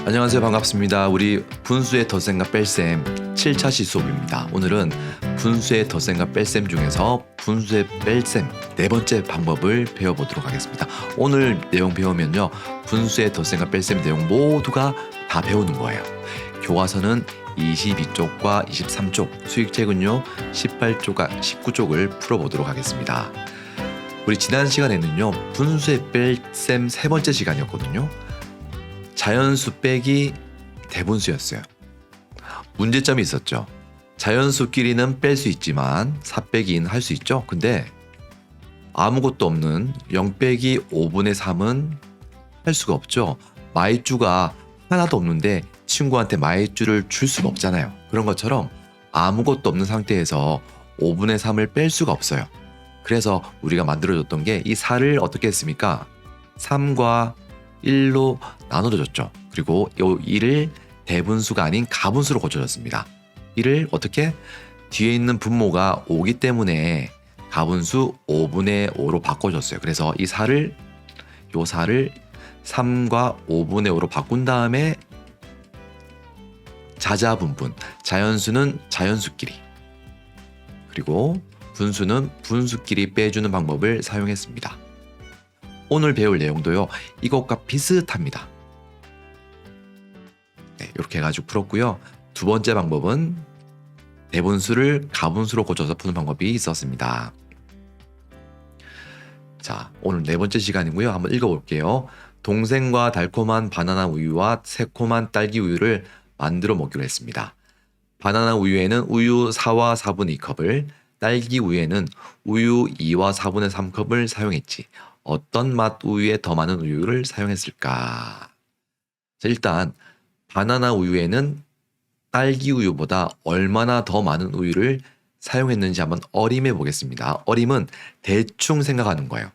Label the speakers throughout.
Speaker 1: 안녕하세요. 반갑습니다. 우리 분수의 덧셈과 뺄셈 7차 시수업입니다. 오늘은 분수의 덧셈과 뺄셈 중에서 분수의 뺄셈 네 번째 방법을 배워보도록 하겠습니다. 오늘 내용 배우면요, 분수의 덧셈과 뺄셈 내용 모두가 다 배우는 거예요. 교과서는 22쪽과 23쪽, 수익책은요 18쪽과 19쪽을 풀어보도록 하겠습니다. 우리 지난 시간에는요, 분수의 뺄셈 세 번째 시간이었거든요. 자연수 빼기 대분수였어요. 문제점이 있었죠. 자연수끼리는 뺄 수 있지만 4 빼기는 할 수 있죠. 근데 아무것도 없는 0 빼기 5분의 3은 할 수가 없죠. 마이쮸가 하나도 없는데 친구한테 마이쮸를 줄 수가 없잖아요. 그런 것처럼 아무것도 없는 상태에서 5분의 3을 뺄 수가 없어요. 그래서 우리가 만들어줬던 게 이 4를 어떻게 했습니까? 3과 1로 나눠줬죠. 그리고 이 1을 대분수가 아닌 가분수로 고쳐줬습니다. 이를 어떻게? 뒤에 있는 분모가 5기 때문에 가분수 5분의 5로 바꿔줬어요. 그래서 이 4를 3과 5분의 5로 바꾼 다음에 자자분분, 자연수는 자연수끼리, 그리고 분수는 분수끼리 빼주는 방법을 사용했습니다. 오늘 배울 내용도요, 이것과 비슷합니다. 네, 이렇게 해가지고 풀었고요. 두 번째 방법은 대분수를 가분수로 고쳐서 푸는 방법이 있었습니다. 자, 오늘 네 번째 시간이고요. 한번 읽어볼게요. 동생과 달콤한 바나나 우유와 새콤한 딸기 우유를 만들어 먹기로 했습니다. 바나나 우유에는 우유 4와 4분의 2컵을, 딸기 우유에는 우유 2와 4분의 3컵을 사용했지. 어떤 맛 우유에 더 많은 우유를 사용했을까? 자, 일단 바나나 우유에는 딸기 우유보다 얼마나 더 많은 우유를 사용했는지 한번 어림해 보겠습니다. 어림은 대충 생각하는 거예요.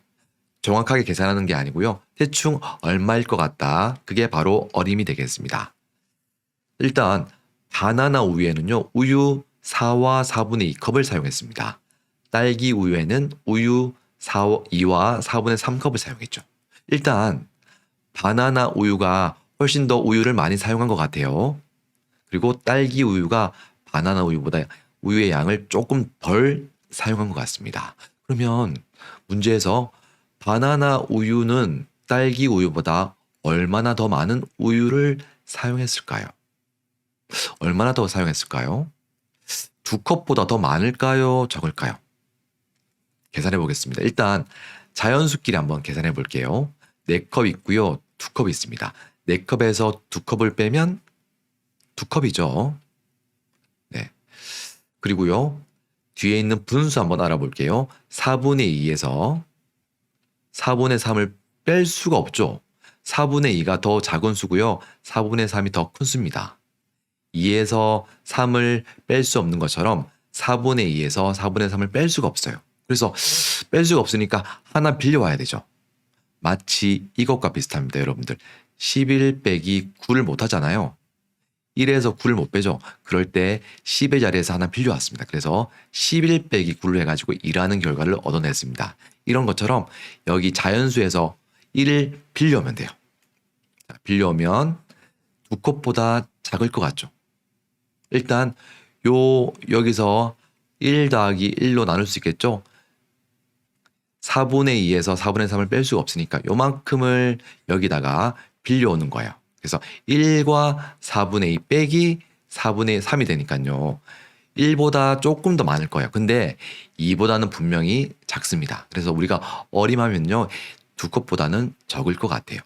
Speaker 1: 정확하게 계산하는 게 아니고요. 대충 얼마일 것 같다. 그게 바로 어림이 되겠습니다. 일단 바나나 우유에는요, 우유 4와 4분의 2컵을 사용했습니다. 딸기 우유에는 우유 2와 4분의 3컵을 사용했죠. 일단 바나나 우유가 훨씬 더 우유를 많이 사용한 것 같아요. 그리고 딸기 우유가 바나나 우유보다 우유의 양을 조금 덜 사용한 것 같습니다. 그러면 문제에서 바나나 우유는 딸기 우유보다 얼마나 더 많은 우유를 사용했을까요? 얼마나 더 사용했을까요? 2컵보다 더 많을까요? 적을까요? 계산해 보겠습니다. 일단 자연수끼리 한번 계산해 볼게요. 4컵 있고요. 2컵 있습니다. 4컵에서 2컵을 빼면 2컵이죠. 네. 그리고요, 뒤에 있는 분수 한번 알아볼게요. 4분의 2에서 4분의 3을 뺄 수가 없죠. 4분의 2가 더 작은 수고요. 4분의 3이 더 큰 수입니다. 2에서 3을 뺄 수 없는 것처럼 4분의 2에서 4분의 3을 뺄 수가 없어요. 그래서 뺄 수가 없으니까 하나 빌려와야 되죠. 마치 이것과 비슷합니다, 여러분들. 11 빼기 9를 못 하잖아요. 1에서 9를 못 빼죠. 그럴 때 10의 자리에서 하나 빌려왔습니다. 그래서 11 빼기 9를 해가지고 2라는 결과를 얻어냈습니다. 이런 것처럼 여기 자연수에서 1을 빌려오면 돼요. 빌려오면 2컵보다 작을 것 같죠. 일단 여기서 1 더하기 1로 나눌 수 있겠죠. 4분의 2에서 4분의 3을 뺄 수가 없으니까 요만큼을 여기다가 빌려오는 거예요. 그래서 1과 4분의 2 빼기 4분의 3이 되니까요, 1보다 조금 더 많을 거예요. 근데 2보다는 분명히 작습니다. 그래서 우리가 어림하면요, 2컵보다는 적을 것 같아요.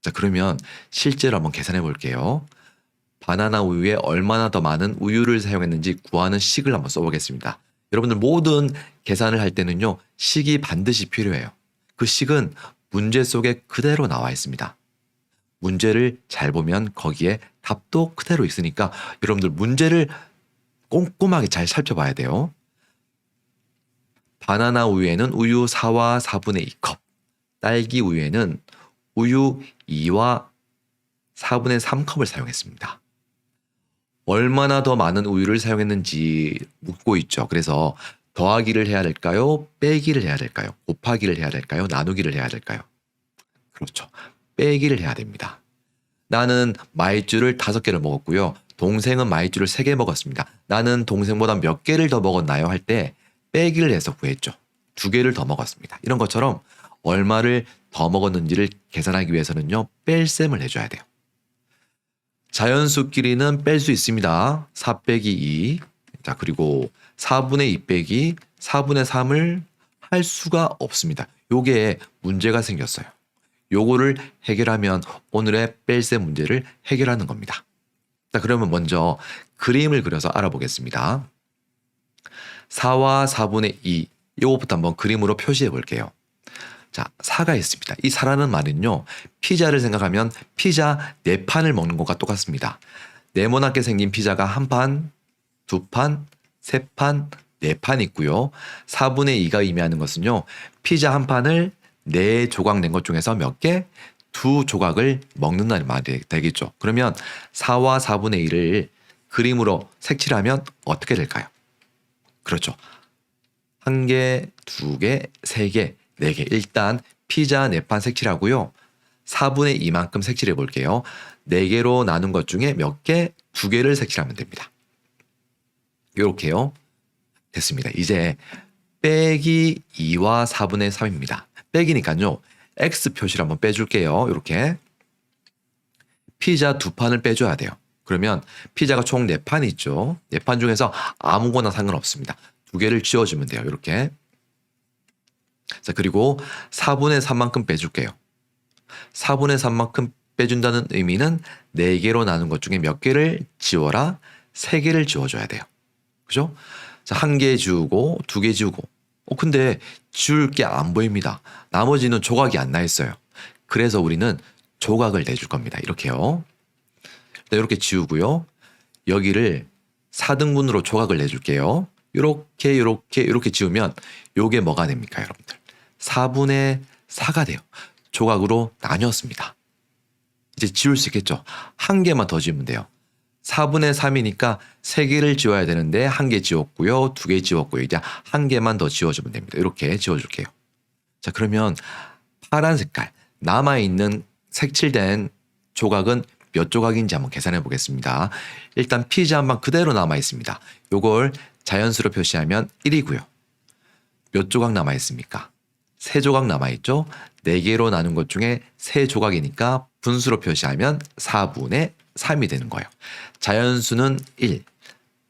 Speaker 1: 자, 그러면 실제로 한번 계산해 볼게요. 바나나 우유에 얼마나 더 많은 우유를 사용했는지 구하는 식을 한번 써보겠습니다. 여러분들 모든 계산을 할 때는요, 식이 반드시 필요해요. 그 식은 문제 속에 그대로 나와 있습니다. 문제를 잘 보면 거기에 답도 그대로 있으니까 여러분들 문제를 꼼꼼하게 잘 살펴봐야 돼요. 바나나 우유에는 우유 4와 4분의 2컵, 딸기 우유에는 우유 2와 4분의 3컵을 사용했습니다. 얼마나 더 많은 우유를 사용했는지 묻고 있죠. 그래서 더하기를 해야 될까요? 빼기를 해야 될까요? 곱하기를 해야 될까요? 나누기를 해야 될까요? 그렇죠. 빼기를 해야 됩니다. 나는 마이쮸를 5개를 먹었고요. 동생은 마이쮸를 3개 먹었습니다. 나는 동생보다 몇 개를 더 먹었나요? 할 때 빼기를 해서 구했죠. 2개를 더 먹었습니다. 이런 것처럼 얼마를 더 먹었는지를 계산하기 위해서는요. 뺄셈을 해줘야 돼요. 자연수끼리는 뺄 수 있습니다. 4 빼기 2. 자, 그리고 4분의 2 빼기 4분의 3을 할 수가 없습니다. 요게 문제가 생겼어요. 요거를 해결하면 오늘의 뺄셈 문제를 해결하는 겁니다. 자, 그러면 먼저 그림을 그려서 알아보겠습니다. 4와 4분의 2 이것부터 한번 그림으로 표시해 볼게요. 자, 4가 있습니다. 이 4라는 말은요. 피자를 생각하면 피자 4판을 먹는 것과 똑같습니다. 네모나게 생긴 피자가 1판, 2판, 3판, 4판 있고요. 4분의 2가 의미하는 것은요. 피자 1판을 4조각 낸 것 중에서 몇 개? 2조각을 먹는다는 말이 되겠죠. 그러면 4와 4분의 1을 그림으로 색칠하면 어떻게 될까요? 그렇죠. 1개, 2개, 3개, 4개. 일단 피자 4판 색칠하고요. 4분의 2만큼 색칠해 볼게요. 4개로 나눈 것 중에 몇 개? 2개를 색칠하면 됩니다. 이렇게요. 됐습니다. 이제 빼기 2와 4분의 3입니다. 빼기니까요. X 표시를 한번 빼줄게요. 이렇게. 피자 2판을 빼줘야 돼요. 그러면 피자가 총 4판이 있죠. 4판 중에서 아무거나 상관없습니다. 2개를 지워주면 돼요. 이렇게. 자, 그리고 4분의 3만큼 빼줄게요. 4분의 3만큼 빼준다는 의미는 4개로 나눈 것 중에 몇 개를 지워라? 3개를 지워줘야 돼요. 그죠? 자, 1개 지우고 2개 지우고. 근데 지울 게 안 보입니다. 나머지는 조각이 안 나 있어요. 그래서 우리는 조각을 내줄 겁니다. 이렇게요. 이렇게 지우고요. 여기를 4등분으로 조각을 내줄게요. 이렇게 지우면 요게 뭐가 됩니까, 여러분들? 4분의 4가 돼요. 조각으로 나뉘었습니다. 이제 지울 수 있겠죠? 1개만 더 지우면 돼요. 4분의 3이니까 3개를 지워야 되는데 1개 지웠고요. 2개 지웠고요. 이제 1개만 더 지워주면 됩니다. 이렇게 지워줄게요. 자, 그러면 파란 색깔 남아있는 색칠된 조각은 몇 조각인지 한번 계산해 보겠습니다. 일단 피자 한 방 그대로 남아있습니다. 요걸 자연수로 표시하면 1이고요. 몇 조각 남아있습니까? 3조각 남아있죠? 4개로 나눈 것 중에 3조각이니까 분수로 표시하면 4분의 3이 되는 거예요. 자연수는 1,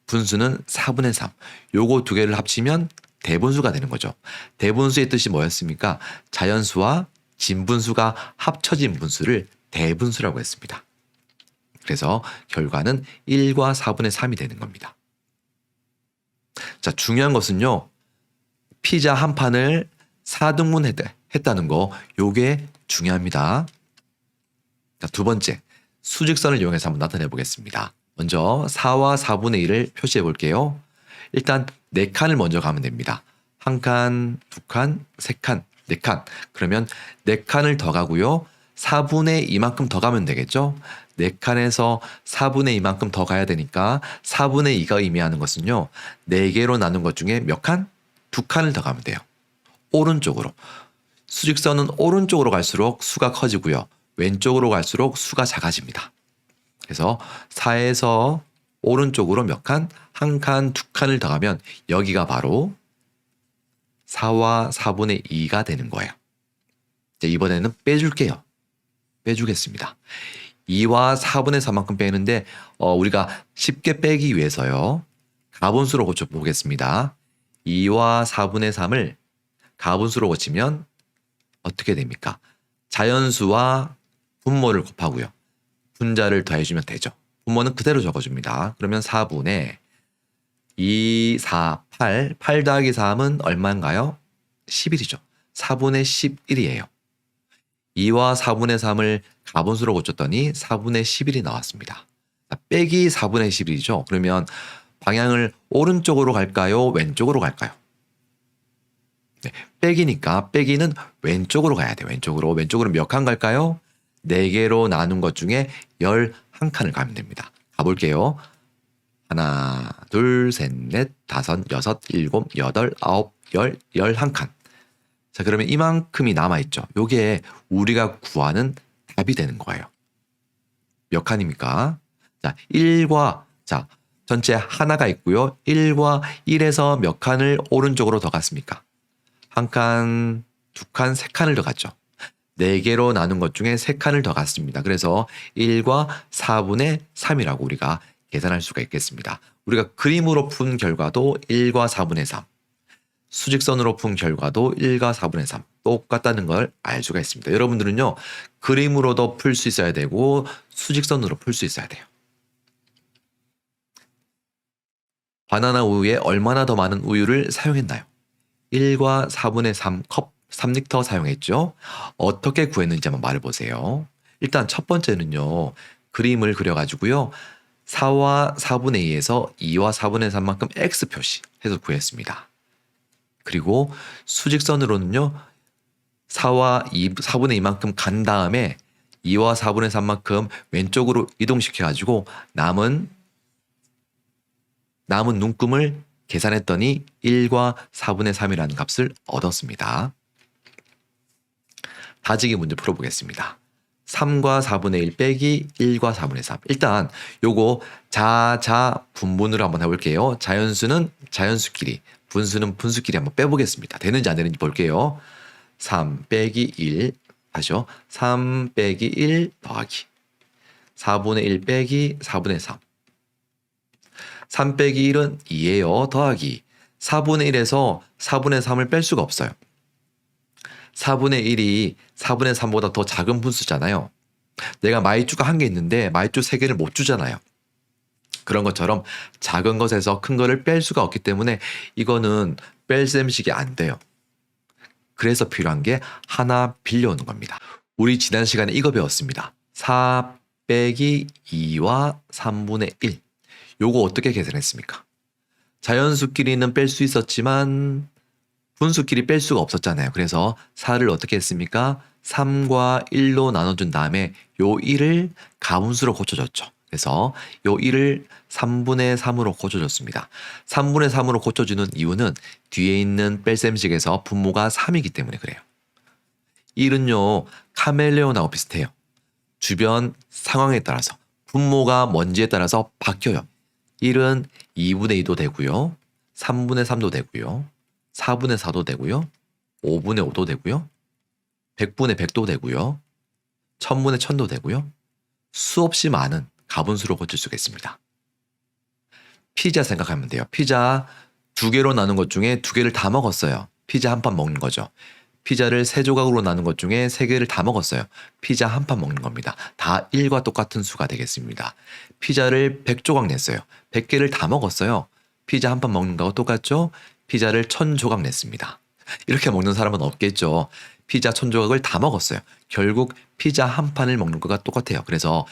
Speaker 1: 분수는 4분의 3. 요거 2개를 합치면 대분수가 되는 거죠. 대분수의 뜻이 뭐였습니까? 자연수와 진분수가 합쳐진 분수를 대분수라고 했습니다. 그래서 결과는 1과 4분의 3이 되는 겁니다. 자, 중요한 것은요. 피자 한 판을 4등분 했다는 거, 요게 중요합니다. 자, 두 번째, 수직선을 이용해서 한번 나타내 보겠습니다. 먼저 4와 4분의 1을 표시해 볼게요. 일단 4칸을 먼저 가면 됩니다. 1칸, 2칸, 3칸, 4칸. 그러면 4칸을 더 가고요. 4분의 2만큼 더 가면 되겠죠? 4칸에서 4분의 2만큼 더 가야 되니까 4분의 2가 의미하는 것은요. 4개로 나눈 것 중에 몇 칸? 2칸을 더 가면 돼요. 오른쪽으로. 수직선은 오른쪽으로 갈수록 수가 커지고요. 왼쪽으로 갈수록 수가 작아집니다. 그래서 4에서 오른쪽으로 몇 칸? 1칸, 2칸을 더 가면 여기가 바로 4와 4분의 2가 되는 거예요. 이번에는 빼줄게요. 빼주겠습니다. 2와 4분의 3만큼 빼는데 우리가 쉽게 빼기 위해서요. 가분수로 고쳐보겠습니다. 2와 4분의 3을 가분수로 고치면 어떻게 됩니까? 자연수와 분모를 곱하고요. 분자를 더해주면 되죠. 분모는 그대로 적어줍니다. 그러면 4분의 2, 4, 8. 8 더하기 3은 얼마인가요? 11이죠. 4분의 11이에요. 2와 4분의 3을 가분수로 고쳤더니 4분의 11이 나왔습니다. 빼기 4분의 11이죠. 그러면 방향을 오른쪽으로 갈까요? 왼쪽으로 갈까요? 네, 빼기니까 빼기는 왼쪽으로 가야 돼요. 왼쪽으로 몇 칸 갈까요? 4개로 나눈 것 중에 11칸을 가면 됩니다. 가볼게요. 하나, 둘, 셋, 넷, 다섯, 여섯, 일곱, 여덟, 아홉, 11칸. 자, 그러면 이만큼이 남아있죠. 요게 우리가 구하는 답이 되는 거예요. 몇 칸입니까? 자, 1과 자, 전체 하나가 있고요. 1과 1에서 몇 칸을 오른쪽으로 더 갔습니까? 한 칸, 두 칸, 세 칸을 더 갔죠. 4개로 나눈 것 중에 3칸을 더 갔습니다. 그래서 1과 4분의 3이라고 우리가 계산할 수가 있겠습니다. 우리가 그림으로 푼 결과도 1과 4분의 3, 수직선으로 푼 결과도 1과 4분의 3 똑같다는 걸 알 수가 있습니다. 여러분들은요, 그림으로도 풀 수 있어야 되고 수직선으로 풀 수 있어야 돼요. 바나나 우유에 얼마나 더 많은 우유를 사용했나요? 1과 4분의 3컵 3리터 사용했죠. 어떻게 구했는지 한번 말해보세요. 일단 첫 번째는요. 그림을 그려가지고요. 4와 4분의 2에서 2와 4분의 3만큼 X 표시해서 구했습니다. 그리고 수직선으로는요. 4와 4분의 2만큼 간 다음에 2와 4분의 3만큼 왼쪽으로 이동시켜가지고 남은 눈금을 계산했더니 1과 4분의 3이라는 값을 얻었습니다. 다지기 문제 풀어보겠습니다. 3과 4분의 1 빼기 1과 4분의 3. 일단 요거 자자 분분으로 한번 해볼게요. 자연수는 자연수끼리, 분수는 분수끼리 한번 빼보겠습니다. 되는지 안 되는지 볼게요. 3 빼기 1, 다시요. 3 빼기 1 더하기 4분의 1 빼기 4분의 3. 3 빼기 1은 2예요. 더하기 4분의 1에서 4분의 3을 뺄 수가 없어요. 4분의 1이 4분의 3보다 더 작은 분수잖아요. 내가 마이쮸가 한 개 있는데 마이쮸 3개를 못 주잖아요. 그런 것처럼 작은 것에서 큰 거를 뺄 수가 없기 때문에 이거는 뺄셈식이 안 돼요. 그래서 필요한 게 하나 빌려오는 겁니다. 우리 지난 시간에 이거 배웠습니다. 4 빼기 2와 3분의 1. 요거 어떻게 계산했습니까? 자연수끼리는 뺄 수 있었지만 분수끼리 뺄 수가 없었잖아요. 그래서 4를 어떻게 했습니까? 3과 1로 나눠준 다음에 요 1을 가분수로 고쳐줬죠. 그래서 요 1을 3분의 3으로 고쳐줬습니다. 3분의 3으로 고쳐주는 이유는 뒤에 있는 뺄셈식에서 분모가 3이기 때문에 그래요. 1은요, 카멜레온하고 비슷해요. 주변 상황에 따라서 분모가 뭔지에 따라서 바뀌어요. 1은 2분의 2도 되고요. 3분의 3도 되고요. 4분의 4도 되고요. 5분의 5도 되고요. 100분의 100도 되고요. 1000분의 1000도 되고요. 수없이 많은 가분수로 고칠 수가 있습니다. 피자 생각하면 돼요. 피자 2개로 나눈 것 중에 2개를 다 먹었어요. 피자 한 판 먹는 거죠. 피자를 3조각으로 나눈 것 중에 3개를 다 먹었어요. 피자 한 판 먹는 겁니다. 다 1과 똑같은 수가 되겠습니다. 피자를 100조각 냈어요. 100개를 다 먹었어요. 피자 한 판 먹는 거하고 똑같죠? 피자를 1000조각 냈습니다. 이렇게 먹는 사람은 없겠죠. 피자 1000조각을 다 먹었어요. 결국 피자 한 판을 먹는 거가 똑같아요. 그래서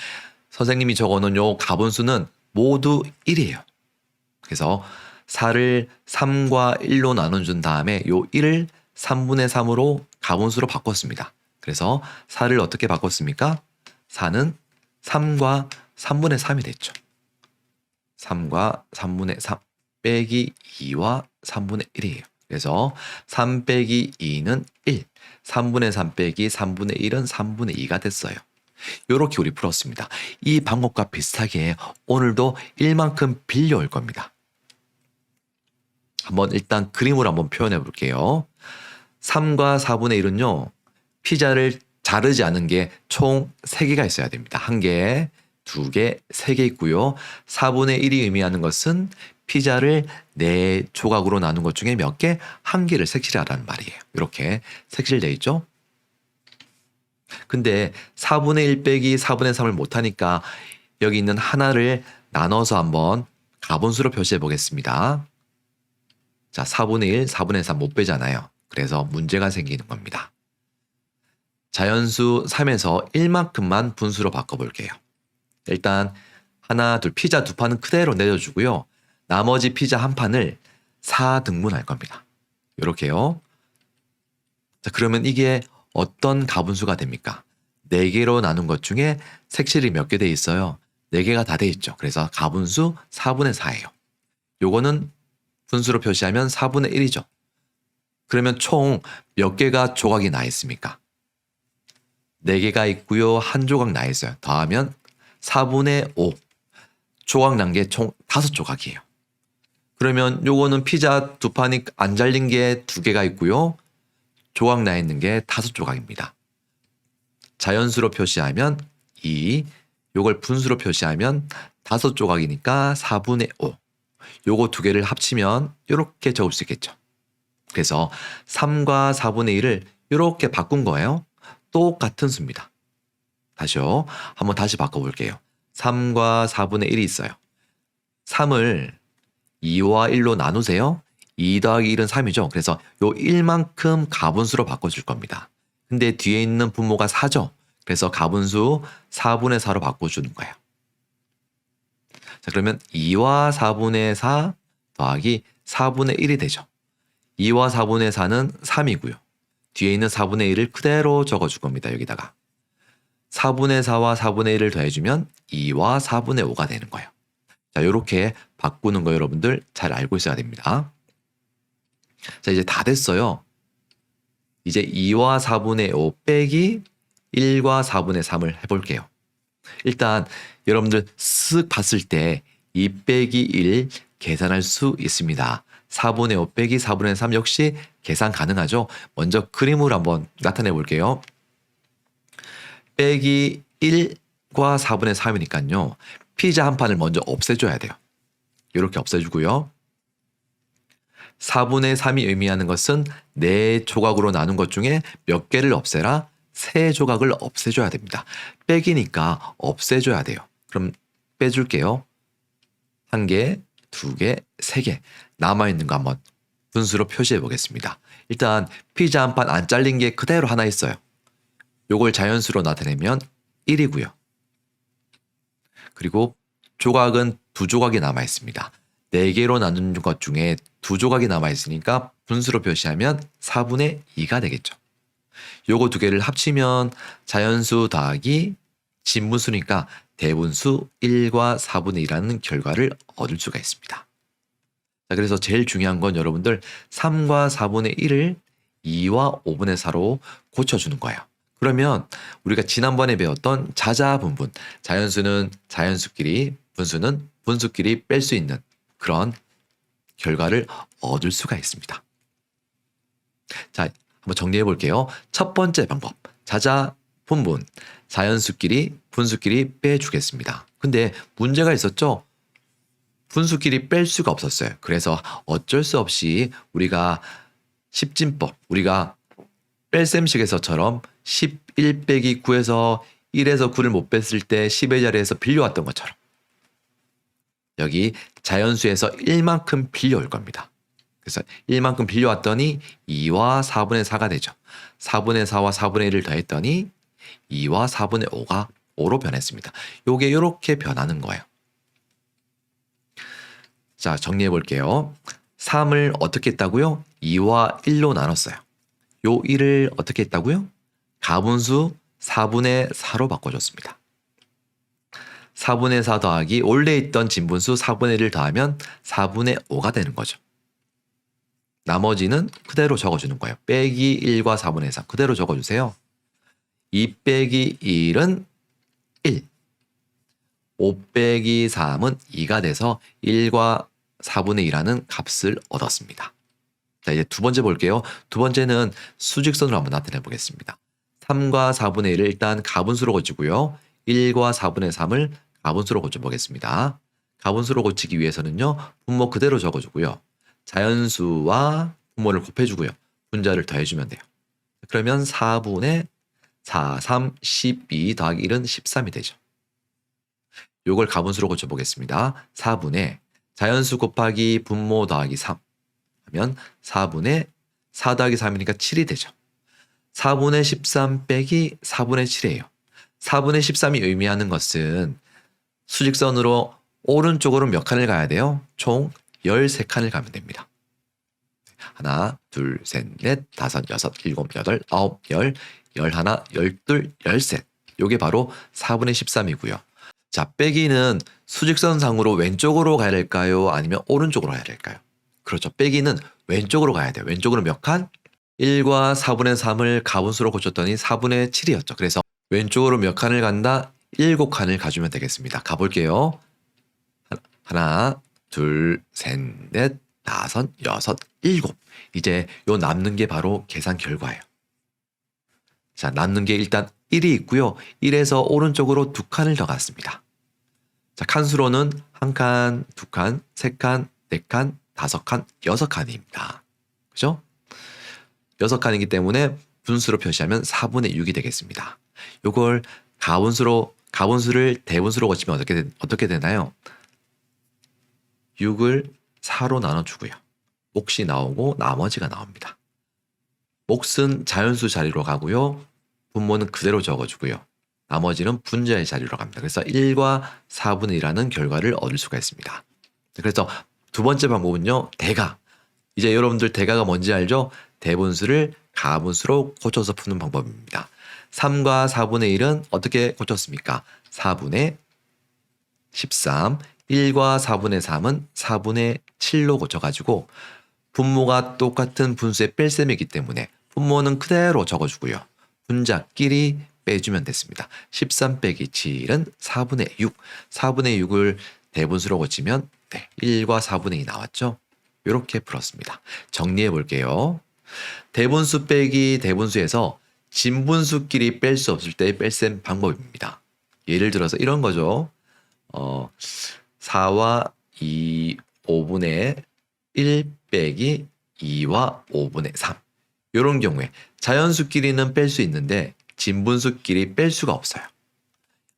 Speaker 1: 선생님이 적어놓은 요 가분수는 모두 1이에요. 그래서 4를 3과 1로 나눠준 다음에 요 1을 3분의 3으로 가분수로 바꿨습니다. 그래서 4를 어떻게 바꿨습니까? 4는 3과 3분의 3이 됐죠. 3과 3분의 3 빼기 2와 3분의 1이에요. 그래서 3 빼기 2는 1, 3분의 3 빼기 3분의 1은 3분의 2가 됐어요. 이렇게 우리 풀었습니다. 이 방법과 비슷하게 오늘도 1만큼 빌려올 겁니다. 한번 일단 그림으로 한번 표현해 볼게요. 3과 4분의 1은요. 피자를 자르지 않은 게 총 3개가 있어야 됩니다. 1개, 2개, 3개 있고요. 4분의 1이 의미하는 것은 피자를 4조각으로 나눈 것 중에 몇 개? 1개를 색칠하라는 말이에요. 이렇게 색칠되어 있죠. 근데 4분의 1 빼기 4분의 3을 못하니까 여기 있는 하나를 나눠서 한번 가분수로 표시해 보겠습니다. 자, 4분의 1, 4분의 3 못 빼잖아요. 그래서 문제가 생기는 겁니다. 자연수 3에서 1만큼만 분수로 바꿔볼게요. 일단 하나, 둘, 피자 2판은 그대로 내려주고요. 나머지 피자 한 판을 4등분할 겁니다. 이렇게요. 자, 그러면 이게 어떤 가분수가 됩니까? 4개로 나눈 것 중에 색칠이 몇 개 돼 있어요? 4개가 다 돼 있죠. 그래서 가분수 4분의 4예요. 요거는 분수로 표시하면 4분의 1이죠. 그러면 총 몇 개가 조각이 나 있습니까? 4개가 있고요. 한 조각 나 있어요. 더하면 4분의 5 조각 난 게 총 5조각이에요. 그러면 요거는 피자 두 판이 안 잘린 게 2개가 있고요. 조각 나 있는 게 5조각입니다. 자연수로 표시하면 2, 요걸 분수로 표시하면 5조각이니까 4분의 5. 요거 2개를 합치면 이렇게 적을 수 있겠죠. 그래서 3과 4분의 1을 이렇게 바꾼 거예요. 똑같은 수입니다. 다시요. 한번 다시 바꿔볼게요. 3과 4분의 1이 있어요. 3을 2와 1로 나누세요. 2 더하기 1은 3이죠. 그래서 요 1만큼 가분수로 바꿔줄 겁니다. 근데 뒤에 있는 분모가 4죠. 그래서 가분수 4분의 4로 바꿔주는 거예요. 자, 그러면 2와 4분의 4 더하기 4분의 1이 되죠. 2와 4분의 4는 3이고요. 뒤에 있는 4분의 1을 그대로 적어줄 겁니다. 여기다가. 4분의 4와 4분의 1을 더해주면 2와 4분의 5가 되는 거예요. 자, 이렇게 바꾸는 거 여러분들 잘 알고 있어야 됩니다. 자, 이제 다 됐어요. 이제 2와 4분의 5 빼기 1과 4분의 3을 해볼게요. 일단 여러분들 쓱 봤을 때 2 빼기 1 계산할 수 있습니다. 4분의 5 빼기 4분의 3 역시 계산 가능하죠. 먼저 그림으로 한번 나타내 볼게요. 빼기 1과 4분의 3이니까요. 피자 한 판을 먼저 없애줘야 돼요. 이렇게 없애주고요. 4분의 3이 의미하는 것은 4조각으로 나눈 것 중에 몇 개를 없애라? 3조각을 없애줘야 됩니다. 빼기니까 없애줘야 돼요. 그럼 빼줄게요. 1개, 2개, 3개. 남아있는 거 한번 분수로 표시해 보겠습니다. 일단 피자 한 판 안 잘린 게 그대로 하나 있어요. 요걸 자연수로 나타내면 1이고요. 그리고 조각은 2조각이 남아 있습니다. 4개로 나눈 것 중에 2조각이 남아 있으니까 분수로 표시하면 4분의 2가 되겠죠. 요거 2개를 합치면 자연수 더하기 진분수니까 대분수 1과 4분의 2라는 결과를 얻을 수가 있습니다. 자, 그래서 제일 중요한 건 여러분들 3과 4분의 1을 2와 5분의 4로 고쳐주는 거예요. 그러면 우리가 지난번에 배웠던 자자분분, 자연수는 자연수끼리, 분수는 분수끼리 뺄 수 있는 그런 결과를 얻을 수가 있습니다. 자, 한번 정리해 볼게요. 첫 번째 방법, 자자분분, 자연수끼리, 분수끼리 빼주겠습니다. 근데 문제가 있었죠? 분수끼리 뺄 수가 없었어요. 그래서 어쩔 수 없이 우리가 십진법, 우리가 뺄셈식에서처럼 11 빼기 9에서 1에서 9를 못 뺐을 때 10의 자리에서 빌려왔던 것처럼 여기 자연수에서 1만큼 빌려올 겁니다. 그래서 1만큼 빌려왔더니 2와 4분의 4가 되죠. 4분의 4와 4분의 1을 더했더니 2와 4분의 5가 5로 변했습니다. 요게 이렇게 변하는 거예요. 자, 정리해 볼게요. 3을 어떻게 했다고요? 2와 1로 나눴어요. 요 1을 어떻게 했다고요? 가분수 4분의 4로 바꿔줬습니다. 4분의 4 더하기 원래 있던 진분수 4분의 1을 더하면 4분의 5가 되는 거죠. 나머지는 그대로 적어주는 거예요. 빼기 1과 4분의 4 그대로 적어주세요. 2 빼기 1은 1. 5 빼기 3은 2가 돼서 1과 4분의 2라는 값을 얻었습니다. 자, 이제 두 번째 볼게요. 두 번째는 수직선으로 한번 나타내 보겠습니다. 3과 4분의 1을 일단 가분수로 고치고요. 1과 4분의 3을 가분수로 고쳐보겠습니다. 가분수로 고치기 위해서는요. 분모 그대로 적어주고요. 자연수와 분모를 곱해주고요. 분자를 더해주면 돼요. 그러면 4분의 4, 3, 12 더하기 1은 13이 되죠. 요걸 가분수로 고쳐보겠습니다. 4분의 자연수 곱하기 분모 더하기 3 하면 4분의 4 더하기 3이니까 7이 되죠. 4분의 13 빼기 4분의 7이에요. 4분의 13이 의미하는 것은 수직선으로 오른쪽으로 몇 칸을 가야 돼요? 총 13칸을 가면 됩니다. 하나, 둘, 셋, 넷, 다섯, 여섯, 일곱, 여덟, 아홉, 열, 열하나, 열둘, 열셋. 요게 바로 4분의 13이고요. 자, 빼기는 수직선상으로 왼쪽으로 가야 될까요? 아니면 오른쪽으로 가야 될까요? 그렇죠. 빼기는 왼쪽으로 가야 돼요. 왼쪽으로 몇 칸? 1과 4분의 3을 가분수로 고쳤더니 4분의 7이었죠. 그래서 왼쪽으로 몇 칸을 간다? 7칸을 가주면 되겠습니다. 가볼게요. 하나, 둘, 셋, 넷, 다섯, 여섯, 일곱. 이제 요 남는 게 바로 계산 결과예요. 자, 남는 게 일단 1이 있고요. 1에서 오른쪽으로 2칸을 더 갔습니다. 자, 칸수로는 1칸, 2칸, 3칸, 4칸, 5칸, 6칸입니다. 그죠? 6칸이기 때문에 분수로 표시하면 4분의 6이 되겠습니다. 요걸 가분수를 대분수로 고치면 어떻게 되나요? 6을 4로 나눠주고요. 몫이 나오고 나머지가 나옵니다. 몫은 자연수 자리로 가고요. 분모는 그대로 적어주고요. 나머지는 분자의 자리로 갑니다. 그래서 1과 4분의 1이라는 결과를 얻을 수가 있습니다. 그래서 두 번째 방법은요. 대가. 이제 여러분들 대가가 뭔지 알죠? 대분수를 가분수로 고쳐서 푸는 방법입니다. 3과 4분의 1은 어떻게 고쳤습니까? 4분의 13, 1과 4분의 3은 4분의 7로 고쳐가지고 분모가 똑같은 분수의 뺄셈이기 때문에 분모는 그대로 적어주고요. 분자끼리 빼주면 됐습니다. 13 빼기 7은 4분의 6. 4분의 6을 대분수로 고치면 1과 4분의 2 나왔죠? 이렇게 풀었습니다. 정리해 볼게요. 대분수 빼기 대분수에서 진분수끼리 뺄 수 없을 때의 뺄셈 방법입니다. 예를 들어서 이런 거죠. 4와 2, 5분의 1 빼기 2와 5분의 3. 이런 경우에 자연수끼리는 뺄 수 있는데 진분수끼리 뺄 수가 없어요.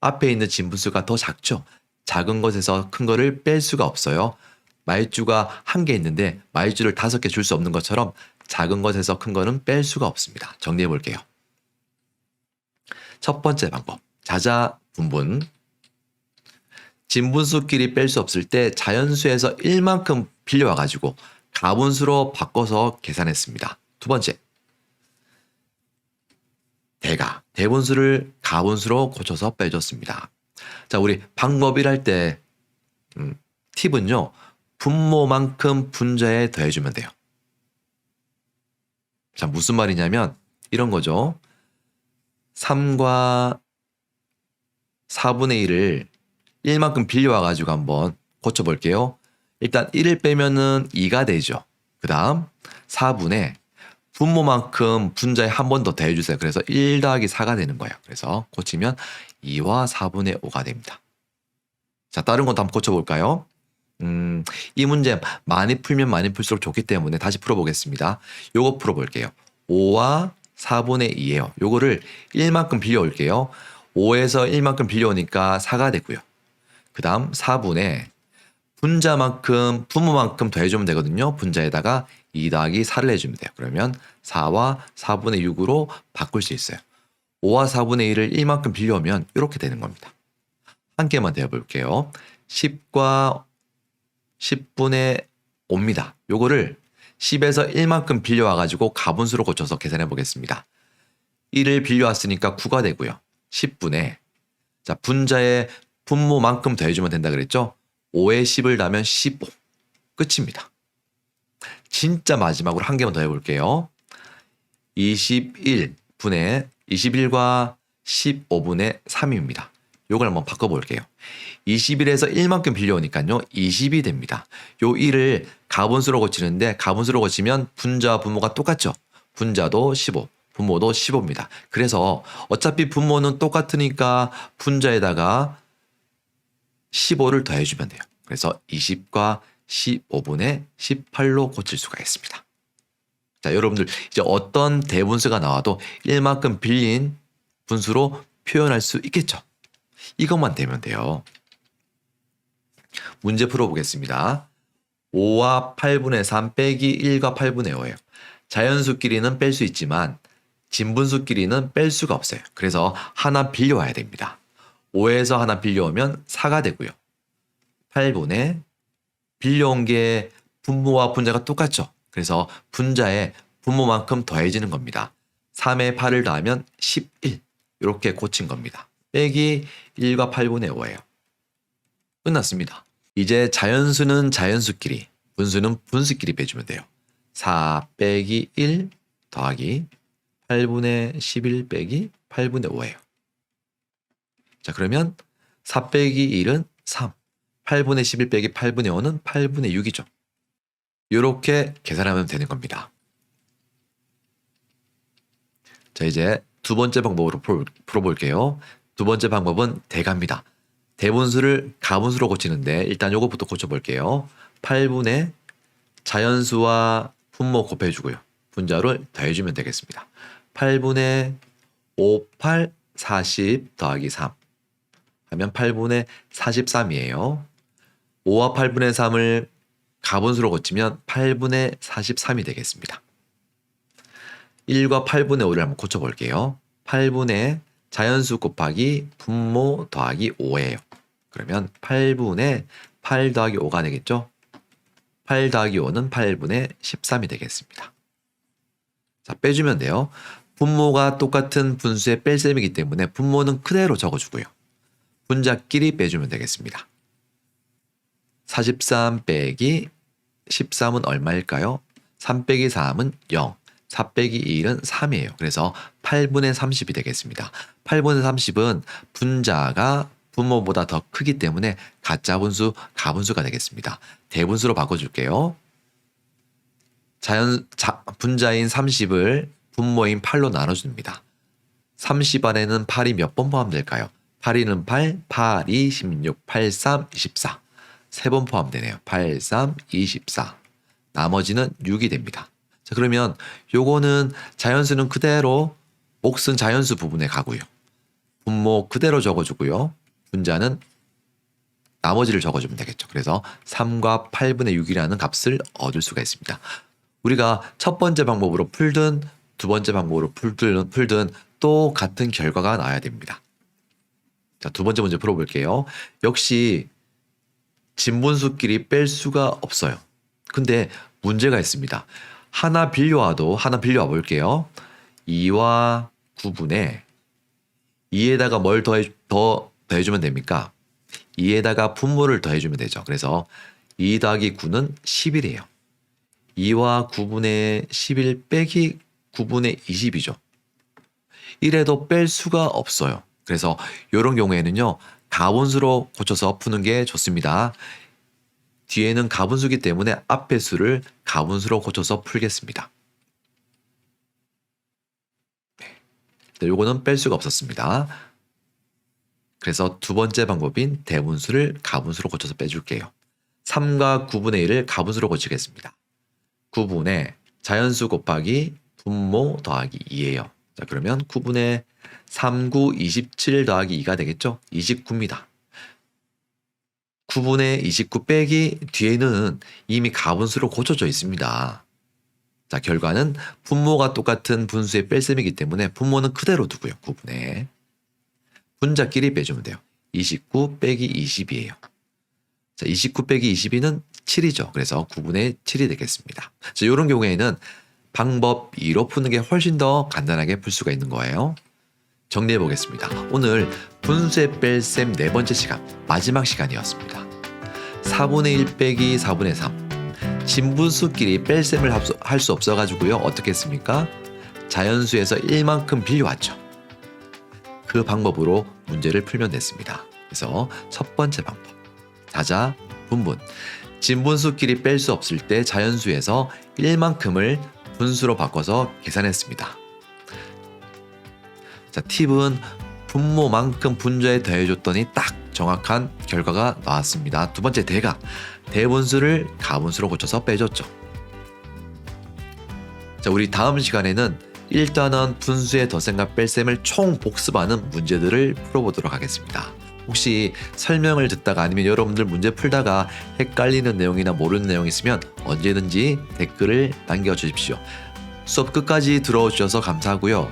Speaker 1: 앞에 있는 진분수가 더 작죠. 작은 것에서 큰 거를 뺄 수가 없어요. 마이쮸가 1개 있는데 마이쮸를 5개 줄 수 없는 것처럼 작은 것에서 큰 거는 뺄 수가 없습니다. 정리해 볼게요. 첫 번째 방법, 자자분분. 진분수끼리 뺄 수 없을 때 자연수에서 1만큼 빌려와가지고 가분수로 바꿔서 계산했습니다. 두 번째, 대분수를 가분수로 고쳐서 빼줬습니다. 자, 우리 방법이랄 때 팁은요. 분모만큼 분자에 더해주면 돼요. 자, 무슨 말이냐면 이런 거죠. 3과 4분의 1을 1만큼 빌려와가지고 한번 고쳐볼게요. 일단 1을 빼면은 2가 되죠. 그 다음 4분의 분모만큼 분자에 한 번 더 더해주세요. 그래서 1 더하기 4가 되는 거예요. 그래서 고치면 2와 4분의 5가 됩니다. 자, 다른 것도 한번 고쳐볼까요? 이 문제 많이 풀면 많이 풀수록 좋기 때문에 다시 풀어보겠습니다. 요거 풀어볼게요. 5와 4분의 2예요. 요거를 1만큼 빌려올게요. 5에서 1만큼 빌려오니까 4가 되고요. 그 다음 4분의 분자만큼 분모만큼 더해주면 되거든요. 분자에다가 2 더하기 4를 해주면 돼요. 그러면 4와 4분의 6으로 바꿀 수 있어요. 5와 4분의 1을 1만큼 빌려오면 이렇게 되는 겁니다. 한 개만 더 해볼게요. 10과 10분의 5입니다. 요거를 10에서 1만큼 빌려와가지고 가분수로 고쳐서 계산해 보겠습니다. 1을 빌려왔으니까 9가 되고요. 10분의 자 분자의 분모만큼 더해주면 된다 그랬죠? 5에 10을 더하면 15. 끝입니다. 진짜 마지막으로 한 개만 더 해볼게요. 21분의 21과 15분의 3입니다. 요걸 한번 바꿔볼게요. 21에서 1만큼 빌려오니까요. 20이 됩니다. 요 1을 가분수로 고치는데 가분수로 고치면 분자와 분모가 똑같죠. 분자도 15, 분모도 15입니다. 그래서 어차피 분모는 똑같으니까 분자에다가 15를 더해주면 돼요. 그래서 20과 15분의 18로 고칠 수가 있습니다. 자, 여러분들 이제 어떤 대분수가 나와도 1만큼 빌린 분수로 표현할 수 있겠죠. 이것만 되면 돼요. 문제 풀어보겠습니다. 5와 8분의 3 빼기 1과 8분의 5예요. 자연수끼리는 뺄 수 있지만 진분수끼리는 뺄 수가 없어요. 그래서 하나 빌려와야 됩니다. 5에서 하나 빌려오면 4가 되고요. 8분의 빌려온 게 분모와 분자가 똑같죠. 그래서 분자에 분모만큼 더해지는 겁니다. 3에 8을 더하면 11 이렇게 고친 겁니다. 빼기 1과 8분의 5예요. 끝났습니다. 이제 자연수는 자연수끼리, 분수는 분수끼리 빼주면 돼요. 4 빼기 1 더하기 8분의 11 빼기 8분의 5예요. 자, 그러면 4 빼기 1은 3. 8분의 11 빼기 8분의 5는 8분의 6이죠. 이렇게 계산하면 되는 겁니다. 자, 이제 두 번째 방법으로 풀어볼게요. 두 번째 방법은 대가입니다. 대분수를 가분수로 고치는데 일단 요것부터 고쳐볼게요. 8분의 자연수와 분모 곱해주고요. 분자를 더해주면 되겠습니다. 8분의 5, 8, 40 더하기 3 하면 8분의 43이에요. 5와 8분의 3을 가분수로 고치면 8분의 43이 되겠습니다. 1과 8분의 5를 한번 고쳐볼게요. 8분의 자연수 곱하기 분모 더하기 5예요. 그러면 8분의 8 더하기 5가 되겠죠? 8 더하기 5는 8분의 13이 되겠습니다. 자, 빼주면 돼요. 분모가 똑같은 분수의 뺄셈이기 때문에 분모는 그대로 적어주고요. 분자끼리 빼주면 되겠습니다. 43 빼기 13은 얼마일까요? 3 빼기 3은 0. 4 빼기 1은 3이에요. 그래서 8분의 30이 되겠습니다. 8분의 30은 분자가 분모보다 더 크기 때문에 가짜 분수, 가분수가 되겠습니다. 대분수로 바꿔줄게요. 분자인 30을 분모인 8로 나눠줍니다. 30 안에는 8이 몇 번 포함될까요? 8이는 8, 8, 2, 16, 8, 3, 24. 3번 포함되네요. 8, 3, 24. 나머지는 6이 됩니다. 자, 그러면 요거는 자연수는 그대로 몫은 자연수 부분에 가고요. 분모 그대로 적어주고요. 분자는 나머지를 적어주면 되겠죠. 그래서 3과 8분의 6이라는 값을 얻을 수가 있습니다. 우리가 첫 번째 방법으로 풀든 두 번째 방법으로 풀든 똑같은 결과가 나와야 됩니다. 자, 두 번째 문제 풀어볼게요. 역시 진분수끼리 뺄 수가 없어요. 근데 문제가 있습니다. 하나 빌려와 볼게요. 2와 9분의 2에다가 뭘 더해주면 됩니까? 2에다가 분모를 더해주면 되죠. 그래서 2 더하기 9는 11이에요. 2와 9분의 11 빼기 9분의 20이죠. 이래도 뺄 수가 없어요. 그래서 이런 경우에는요. 가분수로 고쳐서 푸는 게 좋습니다. 뒤에는 가분수기 때문에 앞의 수를 가분수로 고쳐서 풀겠습니다. 네, 요거는 뺄 수가 없었습니다. 그래서 두 번째 방법인 대분수를 가분수로 고쳐서 빼줄게요. 3과 9분의 1을 가분수로 고치겠습니다. 9분의 자연수 곱하기 분모 더하기 2예요. 자, 그러면 9분의 3, 9, 27 더하기 2가 되겠죠? 29입니다. 9분의 29 빼기 뒤에는 이미 가분수로 고쳐져 있습니다. 자, 결과는 분모가 똑같은 분수의 뺄셈이기 때문에 분모는 그대로 두고요. 9분의 분자끼리 빼주면 돼요. 29 빼기 20이에요. 자, 29 빼기 22는 7이죠. 그래서 9분의 7이 되겠습니다. 자, 이런 경우에는 방법 2로 푸는 게 훨씬 더 간단하게 풀 수가 있는 거예요. 정리해 보겠습니다. 오늘 분수의 뺄셈 네 번째 시간, 마지막 시간이었습니다. 4분의 1 빼기 4분의 3. 진분수끼리 뺄셈을 할 수 없어가지고요. 어떻게 했습니까? 자연수에서 1만큼 빌려왔죠. 그 방법으로 문제를 풀면 됐습니다. 그래서 첫 번째 방법. 자자, 분분. 진분수끼리 뺄 수 없을 때 자연수에서 1만큼을 분수로 바꿔서 계산했습니다. 자, 팁은 분모만큼 분자에 더해줬더니 딱 정확한 결과가 나왔습니다. 두 번째 대가. 대분수를 가분수로 고쳐서 빼줬죠. 자, 우리 다음 시간에는 1단원 분수의 덧셈과 뺄셈을 총 복습하는 문제들을 풀어보도록 하겠습니다. 혹시 설명을 듣다가 아니면 여러분들 문제 풀다가 헷갈리는 내용이나 모르는 내용이 있으면 언제든지 댓글을 남겨주십시오. 수업 끝까지 들어주셔서 감사하고요.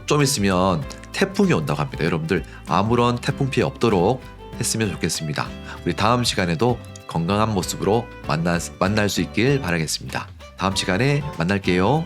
Speaker 1: 좀 있으면 태풍이 온다고 합니다. 여러분들 아무런 태풍 피해 없도록 했으면 좋겠습니다. 우리 다음 시간에도 건강한 모습으로 만날 수 있길 바라겠습니다. 다음 시간에 만날게요.